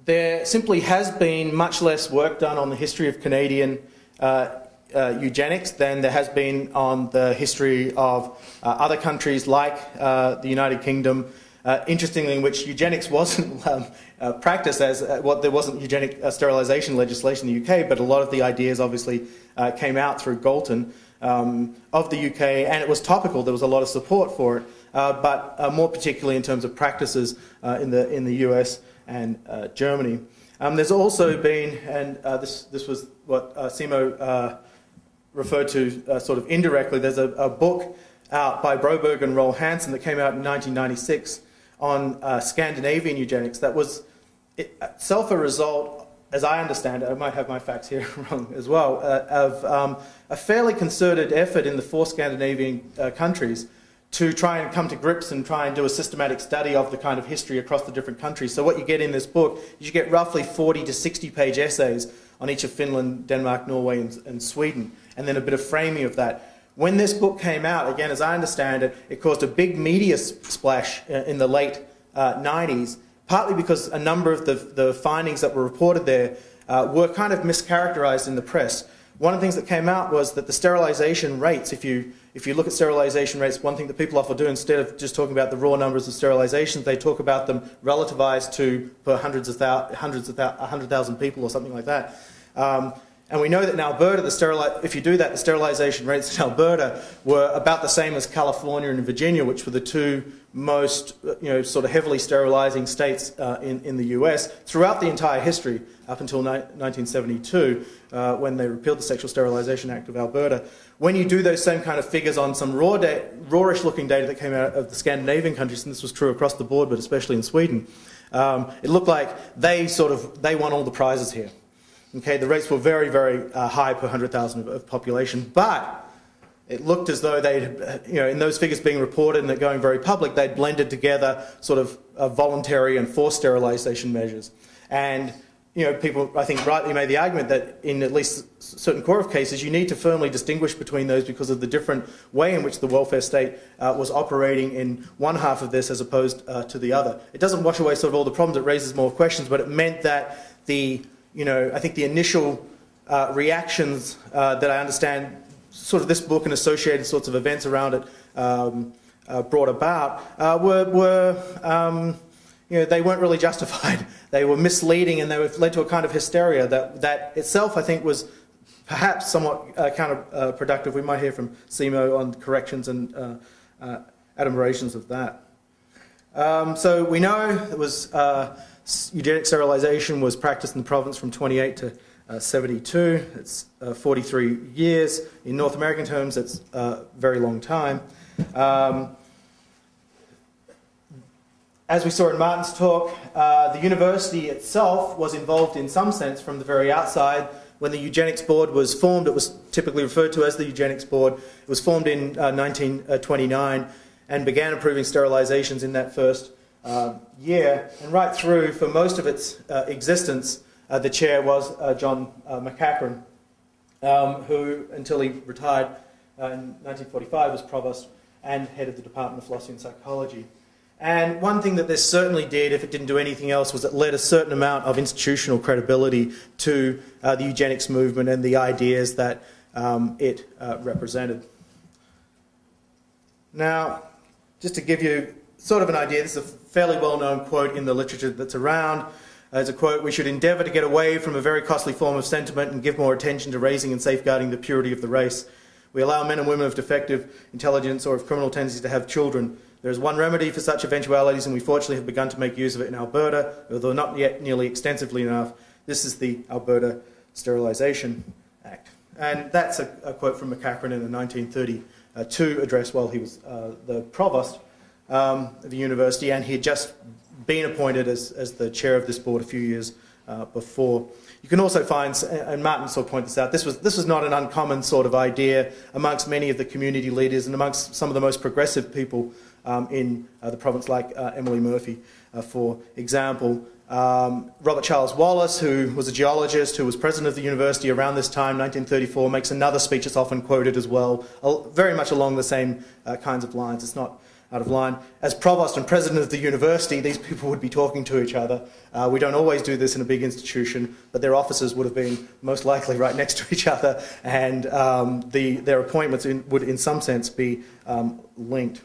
there simply has been much less work done on the history of Canadian eugenics than there has been on the history of other countries like the United Kingdom. Interestingly, in which eugenics wasn't practiced as there wasn't eugenic sterilisation legislation in the UK, but a lot of the ideas obviously came out through Galton of the UK, and it was topical. There was a lot of support for it, but more particularly in terms of practices in the US and Germany. There's also been, and this was what Simo referred to sort of indirectly, there's a book out by Broberg and Roel Hansen that came out in 1996 on Scandinavian eugenics that was itself a result, as I understand it, I might have my facts here wrong as well, of a fairly concerted effort in the 4 Scandinavian countries to try and come to grips and try and do a systematic study of the kind of history across the different countries. So what you get in this book is you get roughly 40 to 60-page essays on each of Finland, Denmark, Norway, and Sweden, and then a bit of framing of that. When this book came out, again, as I understand it, it caused a big media splash in the late 90s, partly because a number of the findings that were reported there were kind of mischaracterized in the press. One of the things that came out was that the sterilisation rates, if you look at sterilisation rates, one thing that people often do, instead of just talking about the raw numbers of sterilisations, they talk about them relativized to per 100,000 people or something like that. And we know that in Alberta, if you do that, the sterilisation rates in Alberta were about the same as California and Virginia, which were the 2 most, sort of heavily sterilising states in the US throughout the entire history up until 1972, when they repealed the Sexual Sterilisation Act of Alberta. When you do those same kind of figures on some rawish-looking data that came out of the Scandinavian countries, and this was true across the board, but especially in Sweden, it looked like they won all the prizes here. Okay, the rates were very, very high per 100,000 of population, but it looked as though they'd, in those figures being reported and they're going very public, they'd blended together sort of voluntary and forced sterilisation measures. And, people, I think, rightly made the argument that in at least certain core of cases, you need to firmly distinguish between those because of the different way in which the welfare state was operating in one half of this as opposed to the other. It doesn't wash away sort of all the problems, it raises more questions, but it meant that I think the initial reactions that I understand sort of this book and associated sorts of events around it brought about they weren't really justified. They were misleading and they led to a kind of hysteria that itself, I think, was perhaps somewhat counterproductive. We might hear from Simo on corrections and adumbrations of that. So we know it was eugenic sterilisation was practiced in the province from 28 to 72. It's 43 years. In North American terms, it's a very long time. As we saw in Martin's talk, the university itself was involved in some sense from the very outside. When the Eugenics Board was formed, it was typically referred to as the Eugenics Board. It was formed in 1929 and began approving sterilizations in that first year. And right through, for most of its existence, the chair was John McCachran, who, until he retired in 1945, was provost and head of the Department of Philosophy and Psychology. And one thing that this certainly did, if it didn't do anything else, was it led a certain amount of institutional credibility to the eugenics movement and the ideas that it represented. Now, just to give you sort of an idea, this is a fairly well-known quote in the literature that's around. It's a quote, "We should endeavour to get away from a very costly form of sentiment and give more attention to raising and safeguarding the purity of the race. We allow men and women of defective intelligence or of criminal tendencies to have children. There is one remedy for such eventualities, and we fortunately have begun to make use of it in Alberta, although not yet nearly extensively enough. This is the Alberta Sterilization Act." And that's a quote from McCachran in the 1932 address while he was the provost of the university, and he had just been appointed as the chair of this board a few years before. You can also find, and Martin sort of pointed this out, this was not an uncommon sort of idea amongst many of the community leaders and amongst some of the most progressive people in the province, like Emily Murphy, for example. Robert Charles Wallace, who was a geologist, who was president of the university around this time, 1934, makes another speech that's often quoted as well, very much along the same kinds of lines. It's not out of line. As provost and president of the university, these people would be talking to each other. We don't always do this in a big institution, but their offices would have been most likely right next to each other, and their appointments would, in some sense, be linked.